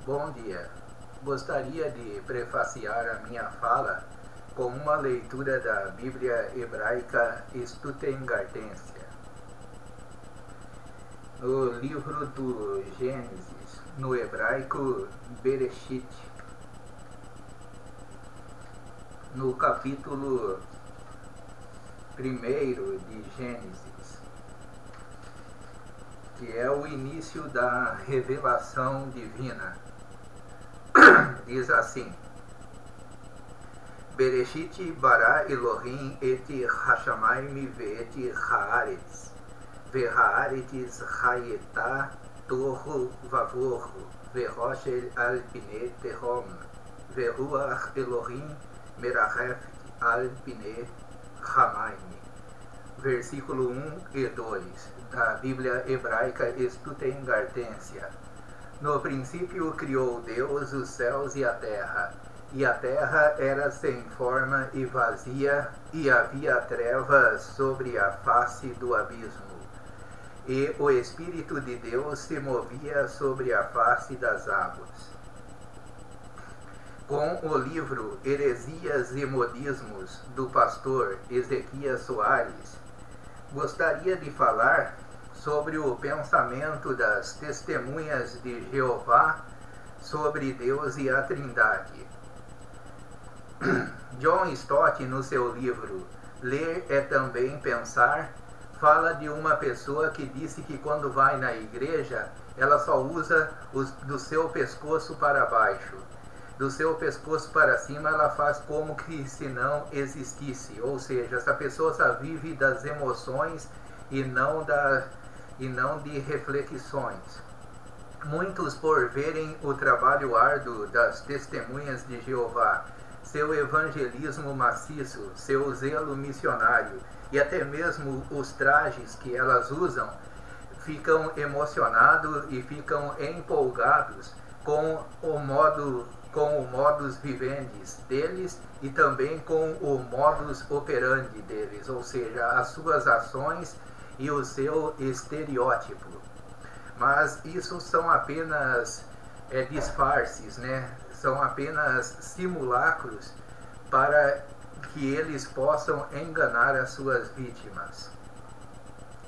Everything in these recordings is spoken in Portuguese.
Bom dia. Gostaria de prefaciar a minha fala com uma leitura da Bíblia hebraica Stuttgartensia. No livro do Gênesis, no hebraico Bereshit, no capítulo 1 de Gênesis, que é o início da revelação divina. Diz assim: Bereshit bara Elohim et hashamayim ve'et haaretz ve'haaretz hayeta tohu vavohu ve'roshel al pnei tehom ve'ruach Elohim merachef al pnei hamayim. Versículo 1 e 2 da Bíblia hebraica Stuttgartensia. No princípio criou Deus os céus e a terra era sem forma e vazia, e havia trevas sobre a face do abismo. E o Espírito de Deus se movia sobre a face das águas. Com o livro Heresias e Modismos, do pastor Ezequias Soares, gostaria de falar sobre o pensamento das testemunhas de Jeová sobre Deus e a Trindade. John Stott, no seu livro Ler é Também Pensar, fala de uma pessoa que disse que quando vai na igreja, ela só usa do seu pescoço para baixo. Do seu pescoço para cima, ela faz como que se não existisse. Ou seja, essa pessoa só vive das emoções e não de reflexões. Muitos, por verem o trabalho árduo das testemunhas de Jeová, seu evangelismo maciço, seu zelo missionário e até mesmo os trajes que elas usam, ficam emocionados e ficam empolgados com o modus vivendi deles e também com o modus operandi deles, ou seja, as suas ações e o seu estereótipo. Mas isso são apenas disfarces, né? São apenas simulacros para que eles possam enganar as suas vítimas.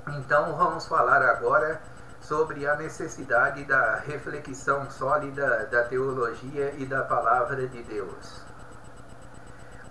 Então vamos falar agora sobre a necessidade da reflexão sólida da teologia e da palavra de Deus.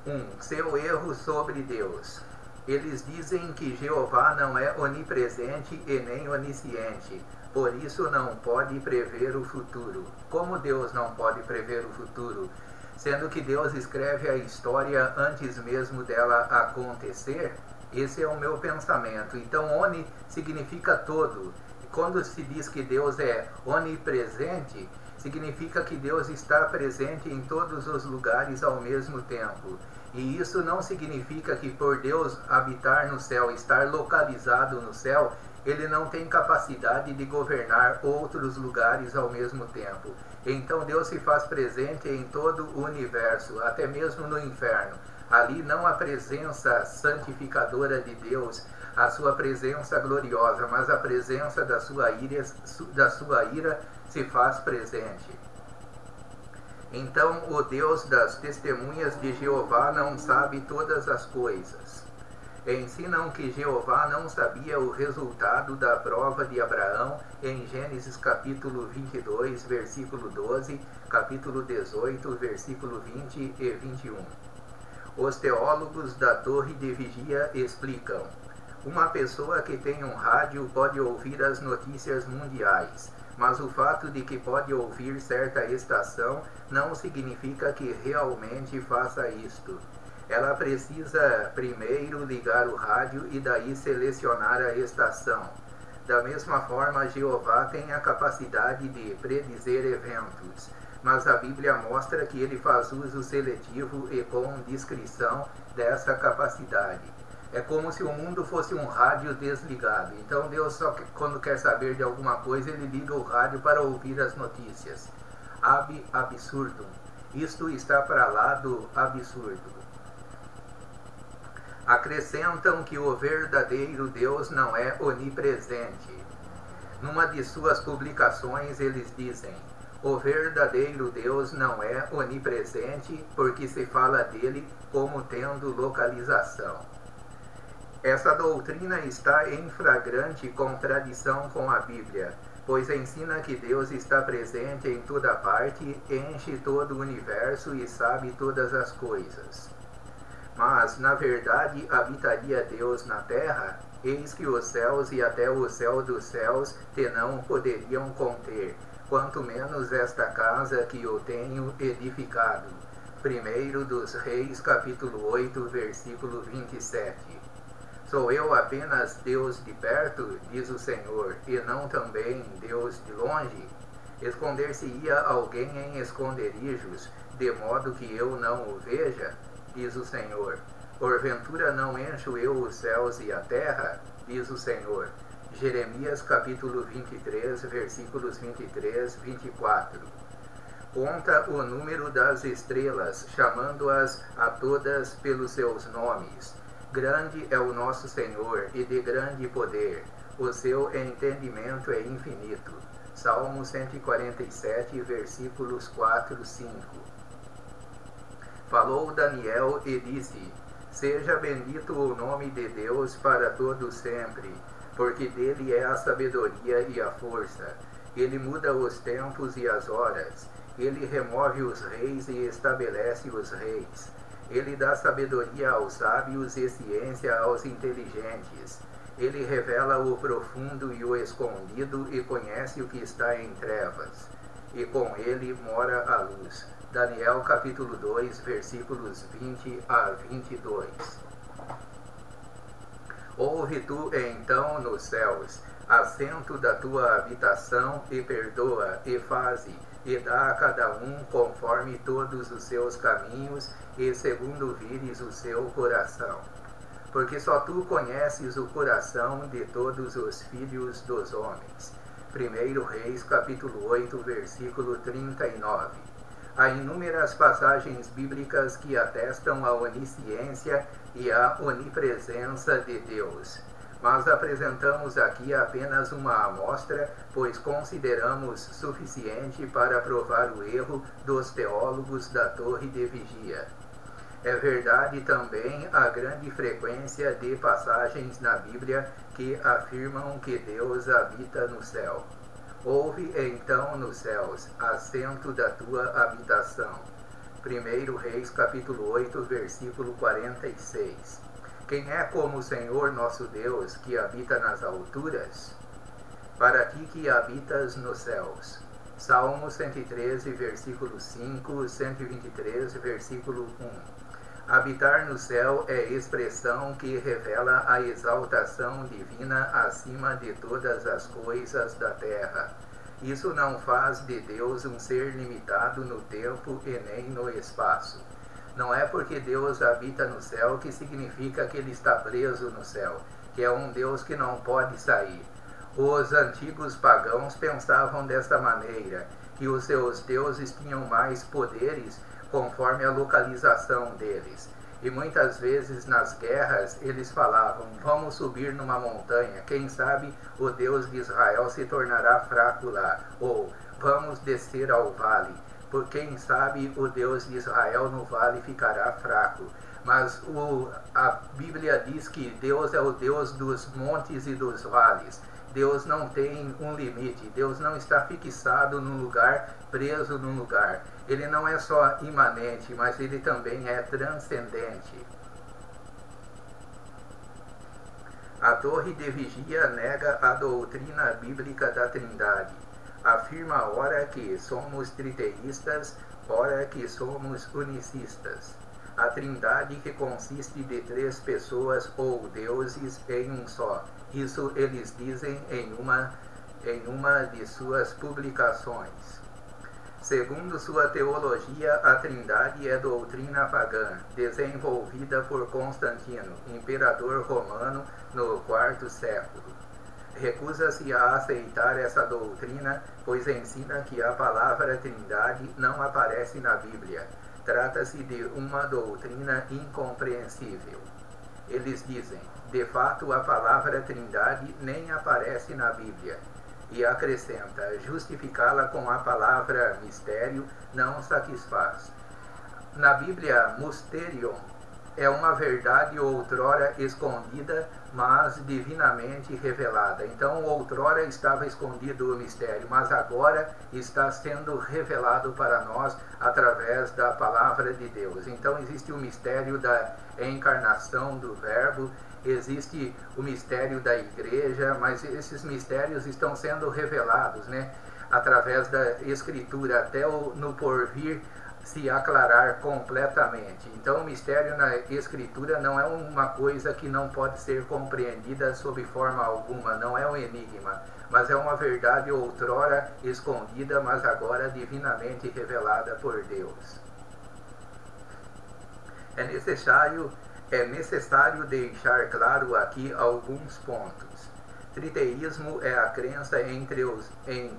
1. Seu erro sobre Deus. Eles dizem que Jeová não é onipresente e nem onisciente, por isso não pode prever o futuro. Como Deus não pode prever o futuro? Sendo que Deus escreve a história antes mesmo dela acontecer? Esse é o meu pensamento. Então, oni significa todo. Quando se diz que Deus é onipresente, significa que Deus está presente em todos os lugares ao mesmo tempo. E isso não significa que por Deus habitar no céu, estar localizado no céu, ele não tem capacidade de governar outros lugares ao mesmo tempo. Então Deus se faz presente em todo o universo, até mesmo no inferno. Ali não a presença santificadora de Deus, a sua presença gloriosa, mas a presença da sua ira se faz presente. Então o Deus das testemunhas de Jeová não sabe todas as coisas. Ensinam que Jeová não sabia o resultado da prova de Abraão em Gênesis capítulo 22, versículo 12, capítulo 18, versículo 20 e 21. Os teólogos da Torre de Vigia explicam: uma pessoa que tem um rádio pode ouvir as notícias mundiais, mas o fato de que pode ouvir certa estação não significa que realmente faça isto. Ela precisa primeiro ligar o rádio e daí selecionar a estação. Da mesma forma, Jeová tem a capacidade de predizer eventos, mas a Bíblia mostra que ele faz uso seletivo e com discrição dessa capacidade. É como se o mundo fosse um rádio desligado. Então Deus só quando quer saber de alguma coisa, ele liga o rádio para ouvir as notícias. Ab absurdum. Isto está para lá do absurdo. Acrescentam que o verdadeiro Deus não é onipresente. Numa de suas publicações eles dizem: O verdadeiro Deus não é onipresente, porque se fala dele como tendo localização. Essa doutrina está em flagrante contradição com a Bíblia, pois ensina que Deus está presente em toda parte, enche todo o universo e sabe todas as coisas. Mas, na verdade, habitaria Deus na terra? Eis que os céus e até o céu dos céus te não poderiam conter, quanto menos esta casa que eu tenho edificado. 1 dos Reis, capítulo 8, versículo 27. Sou eu apenas Deus de perto, diz o Senhor, e não também Deus de longe? Esconder-se-ia alguém em esconderijos, de modo que eu não o veja? Diz o Senhor. Porventura não encho eu os céus e a terra? Diz o Senhor. Jeremias capítulo 23, versículos 23, 24. Conta o número das estrelas, chamando-as a todas pelos seus nomes. Grande é o nosso Senhor e de grande poder. O seu entendimento é infinito. Salmo 147, versículos 4 e 5. Falou Daniel e disse: Seja bendito o nome de Deus para todo sempre, porque dele é a sabedoria e a força. Ele muda os tempos e as horas. Ele remove os reis e estabelece os reis. Ele dá sabedoria aos sábios e ciência aos inteligentes. Ele revela o profundo e o escondido e conhece o que está em trevas. E com ele mora a luz. Daniel capítulo 2, versículos 20 a 22. Ouve tu então nos céus, assento da tua habitação, e perdoa, e faze, e dá a cada um conforme todos os seus caminhos, e segundo vires o seu coração. Porque só tu conheces o coração de todos os filhos dos homens. 1 Reis, capítulo 8, versículo 39. Há inúmeras passagens bíblicas que atestam a onisciência e a onipresença de Deus. Mas apresentamos aqui apenas uma amostra, pois consideramos suficiente para provar o erro dos teólogos da Torre de Vigia. É verdade também a grande frequência de passagens na Bíblia que afirmam que Deus habita no céu. Ouve então nos céus, assento da tua habitação. 1 Reis capítulo 8, versículo 46. Quem é como o Senhor nosso Deus, que habita nas alturas? Para ti que habitas nos céus. Salmo 113, versículo 5, 123, versículo 1. Habitar no céu é expressão que revela a exaltação divina acima de todas as coisas da terra. Isso não faz de Deus um ser limitado no tempo e nem no espaço. Não é porque Deus habita no céu que significa que ele está preso no céu, que é um Deus que não pode sair. Os antigos pagãos pensavam desta maneira, que os seus deuses tinham mais poderes conforme a localização deles. E muitas vezes nas guerras eles falavam: vamos subir numa montanha, quem sabe o Deus de Israel se tornará fraco lá. Ou vamos descer ao vale, por quem sabe o Deus de Israel no vale ficará fraco. Mas a Bíblia diz que Deus é o Deus dos montes e dos vales. Deus não tem um limite, Deus não está fixado num lugar, preso num lugar. Ele não é só imanente, mas ele também é transcendente. A Torre de Vigia nega a doutrina bíblica da Trindade. Afirma ora que somos triteístas, ora que somos unicistas. A Trindade que consiste de 3 pessoas ou deuses em um só. Isso eles dizem em uma de suas publicações. Segundo sua teologia, a Trindade é doutrina pagã, desenvolvida por Constantino, imperador romano, no IV século. Recusa-se a aceitar essa doutrina, pois ensina que a palavra Trindade não aparece na Bíblia. Trata-se de uma doutrina incompreensível. Eles dizem: de fato, a palavra Trindade nem aparece na Bíblia. E acrescenta: justificá-la com a palavra mistério não satisfaz. Na Bíblia, mysterion é uma verdade outrora escondida, mas divinamente revelada. Então, outrora estava escondido o mistério, mas agora está sendo revelado para nós através da palavra de Deus. Então, existe o mistério da encarnação do Verbo, existe o mistério da igreja, mas esses mistérios estão sendo revelados, né, através da Escritura, até no porvir se aclarar completamente. Então, o mistério na Escritura não é uma coisa que não pode ser compreendida sob forma alguma, não é um enigma, mas é uma verdade outrora escondida, mas agora divinamente revelada por Deus. É necessário deixar claro aqui alguns pontos. Triteísmo é a crença em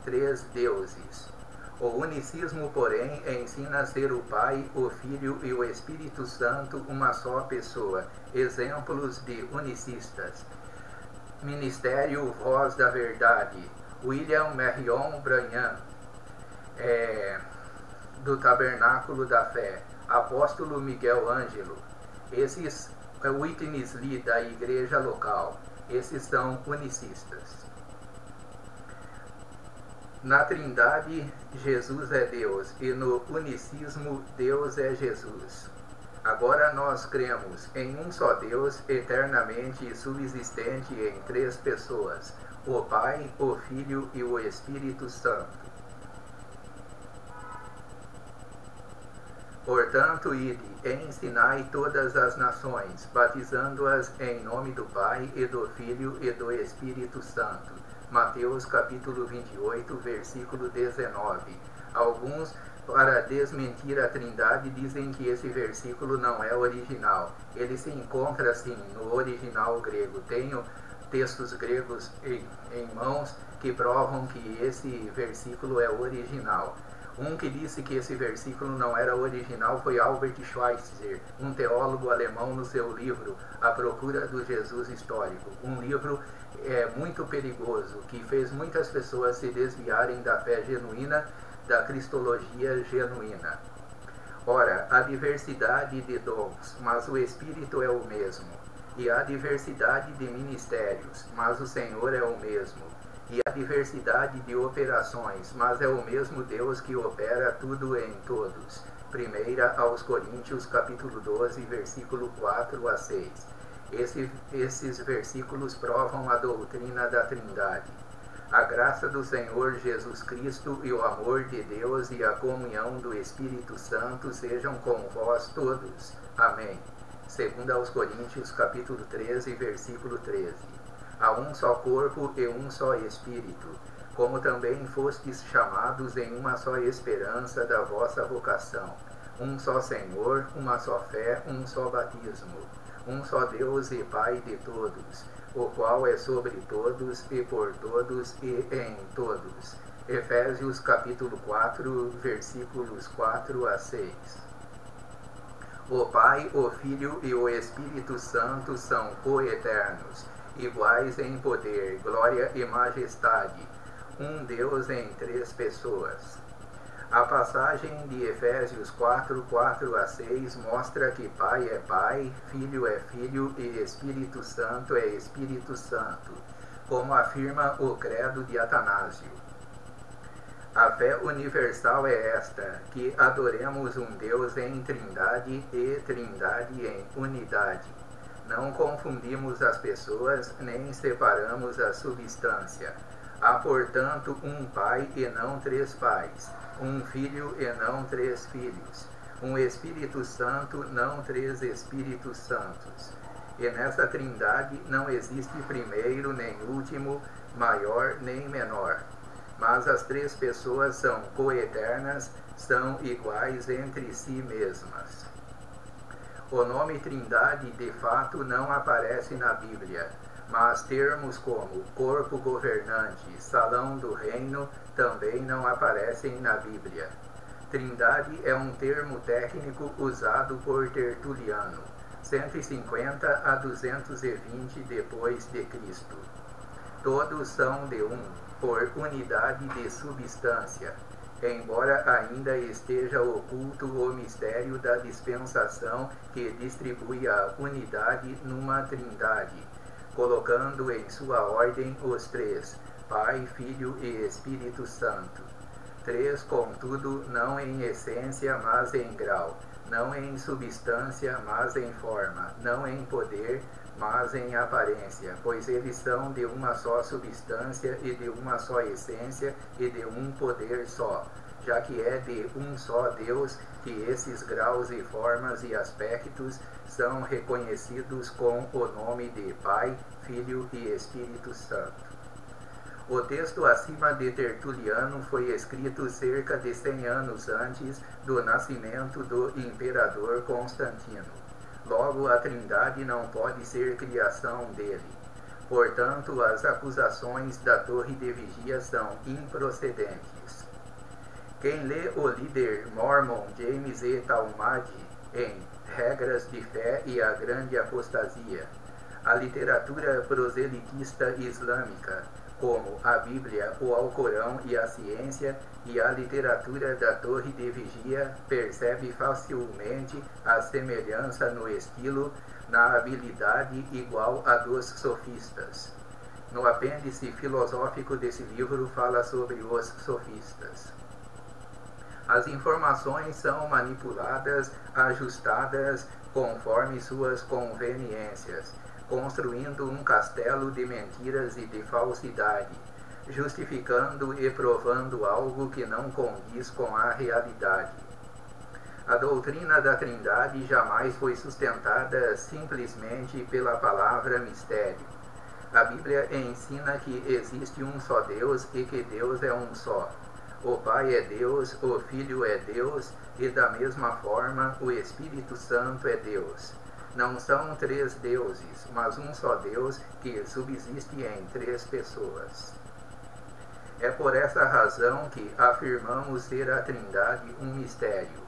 três deuses. O unicismo, porém, ensina a ser o Pai, o Filho e o Espírito Santo uma só pessoa. Exemplos de unicistas. Ministério Voz da Verdade. William Marion Branham, do Tabernáculo da Fé. Apóstolo Miguel Ângelo. Esses Witness Lee, da igreja local. Esses são unicistas. Na Trindade, Jesus é Deus, e no unicismo, Deus é Jesus. Agora nós cremos em um só Deus, eternamente subsistente em três pessoas, o Pai, o Filho e o Espírito Santo. Portanto, ide e ensinai todas as nações, batizando-as em nome do Pai, e do Filho e do Espírito Santo. Mateus capítulo 28, versículo 19. Alguns, para desmentir a Trindade, dizem que esse versículo não é original. Ele se encontra, sim, no original grego. Tenho textos gregos em mãos que provam que esse versículo é original. Um que disse que esse versículo não era original foi Albert Schweitzer, um teólogo alemão, no seu livro A Procura do Jesus Histórico. Um livro muito perigoso, que fez muitas pessoas se desviarem da fé genuína, da cristologia genuína. Ora, há diversidade de dons, mas o Espírito é o mesmo. E há diversidade de ministérios, mas o Senhor é o mesmo. E há diversidade de operações, mas é o mesmo Deus que opera tudo em todos. 1 aos Coríntios, capítulo 12, versículo 4 a 6. Esses versículos provam a doutrina da Trindade. A graça do Senhor Jesus Cristo e o amor de Deus e a comunhão do Espírito Santo sejam com vós todos. Amém. 2 aos Coríntios, capítulo 13, versículo 13. Há um só corpo e um só Espírito, como também fostes chamados em uma só esperança da vossa vocação. Um só Senhor, uma só fé, um só batismo. Um só Deus e Pai de todos, o qual é sobre todos e por todos e em todos. Efésios capítulo 4, versículos 4 a 6. O Pai, o Filho e o Espírito Santo são coeternos, iguais em poder, glória e majestade, um Deus em três pessoas. A passagem de Efésios 4, 4 a 6 mostra que Pai é Pai, Filho é Filho e Espírito Santo é Espírito Santo, como afirma o credo de Atanásio. A fé universal é esta, que adoremos um Deus em trindade e trindade em unidade. Não confundimos as pessoas, nem separamos a substância. Há, portanto, um Pai e não três pais, um Filho e não três filhos, um Espírito Santo, não três Espíritos Santos. E nessa trindade não existe primeiro nem último, maior nem menor. Mas as três pessoas são coeternas, são iguais entre si mesmas. O nome Trindade, de fato, não aparece na Bíblia, mas termos como corpo governante, salão do reino, também não aparecem na Bíblia. Trindade é um termo técnico usado por Tertuliano, 150 a 220 depois de Cristo. Todos são de um, por unidade de substância, embora ainda esteja oculto o mistério da dispensação que distribui a unidade numa trindade, colocando em sua ordem os três, Pai, Filho e Espírito Santo. Três, contudo, não em essência, mas em grau, não em substância, mas em forma, não em poder, mas em aparência, pois eles são de uma só substância e de uma só essência e de um poder só, já que é de um só Deus que esses graus e formas e aspectos são reconhecidos com o nome de Pai, Filho e Espírito Santo. O texto acima de Tertuliano foi escrito cerca de 100 anos antes do nascimento do imperador Constantino. Logo, a Trindade não pode ser criação dele. Portanto, as acusações da Torre de Vigia são improcedentes. Quem lê o líder mormon James E. Talmage em Regras de Fé e a Grande Apostasia, a literatura proselitista islâmica, como a Bíblia, o Alcorão e a ciência, e a literatura da Torre de Vigia, percebe facilmente a semelhança no estilo, na habilidade igual à dos sofistas. No apêndice filosófico desse livro fala sobre os sofistas. As informações são manipuladas, ajustadas conforme suas conveniências, construindo um castelo de mentiras e de falsidade, justificando e provando algo que não condiz com a realidade. A doutrina da Trindade jamais foi sustentada simplesmente pela palavra mistério. A Bíblia ensina que existe um só Deus e que Deus é um só. O Pai é Deus, o Filho é Deus e, da mesma forma, o Espírito Santo é Deus. Não são três deuses, mas um só Deus que subsiste em três pessoas. É por essa razão que afirmamos ser a Trindade um mistério.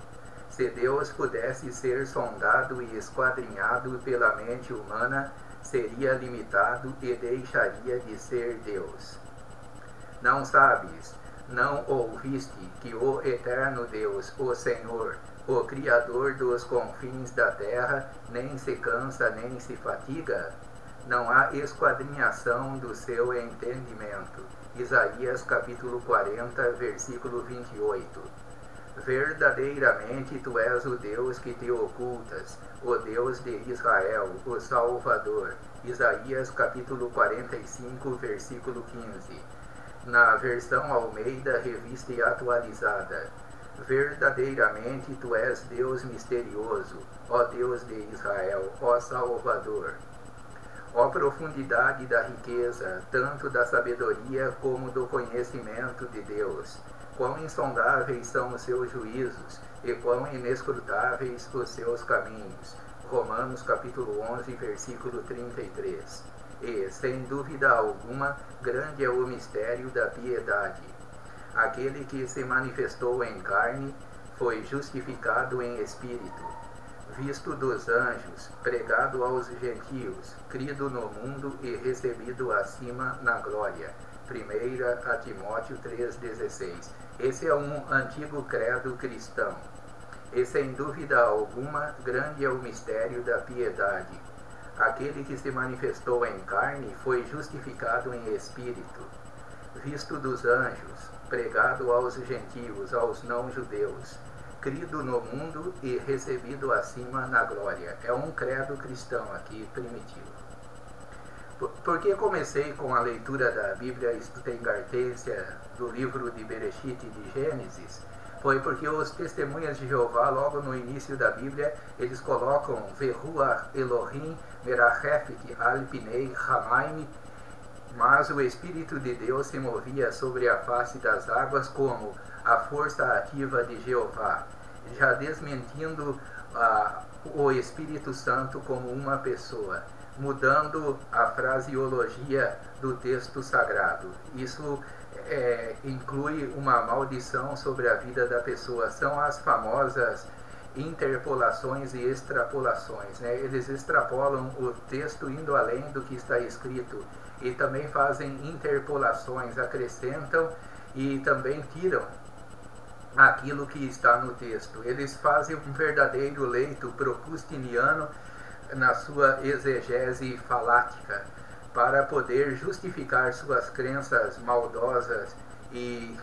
Se Deus pudesse ser sondado e esquadrinhado pela mente humana, seria limitado e deixaria de ser Deus. Não sabes, não ouviste que o eterno Deus, o Senhor, o Criador dos confins da terra, nem se cansa nem se fatiga? Não há esquadrinhação do seu entendimento. Isaías capítulo 40, versículo 28. Verdadeiramente tu és o Deus que te ocultas, o Deus de Israel, o Salvador. Isaías capítulo 45, versículo 15. Na versão Almeida, revista e atualizada. Verdadeiramente tu és Deus misterioso, ó Deus de Israel, ó Salvador. Ó profundidade da riqueza, tanto da sabedoria como do conhecimento de Deus. Quão insondáveis são os seus juízos, e quão inescrutáveis os seus caminhos. Romanos capítulo 11, versículo 33. E, sem dúvida alguma, grande é o mistério da piedade. Aquele que se manifestou em carne foi justificado em espírito, visto dos anjos, pregado aos gentios, crido no mundo e recebido acima na glória. 1 a Timóteo 3,16. Esse é um antigo credo cristão. E sem dúvida alguma, grande é o mistério da piedade. Aquele que se manifestou em carne foi justificado em espírito, visto dos anjos, pregado aos gentios, aos não-judeus, crido no mundo e recebido acima na glória. É um credo cristão aqui, primitivo. Por que comecei com a leitura da Bíblia Stuttgartense do livro de Bereshit e de Gênesis? Foi porque os testemunhas de Jeová, logo no início da Bíblia, eles colocam Veruach Elohim merachefet al pinei hamaim, mas o Espírito de Deus se movia sobre a face das águas como a força ativa de Jeová, já desmentindo o Espírito Santo como uma pessoa, mudando a fraseologia do texto sagrado. Isso inclui uma maldição sobre a vida da pessoa. São as famosas interpolações e extrapolações, né? Eles extrapolam o texto indo além do que está escrito e também fazem interpolações, acrescentam e também tiram aquilo que está no texto. Eles fazem um verdadeiro leito procustiniano na sua exegese falática para poder justificar suas crenças maldosas e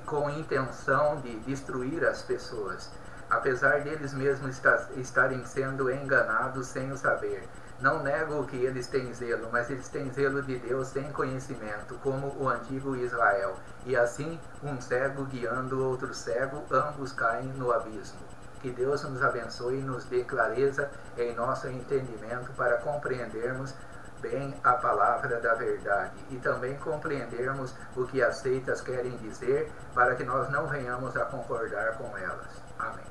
com intenção de destruir as pessoas, apesar deles mesmos estarem sendo enganados sem o saber. Não nego que eles têm zelo, mas eles têm zelo de Deus sem conhecimento, como o antigo Israel. E assim, um cego guiando outro cego, ambos caem no abismo. Que Deus nos abençoe e nos dê clareza em nosso entendimento para compreendermos bem a palavra da verdade e também compreendermos o que as seitas querem dizer para que nós não venhamos a concordar com elas. Amém.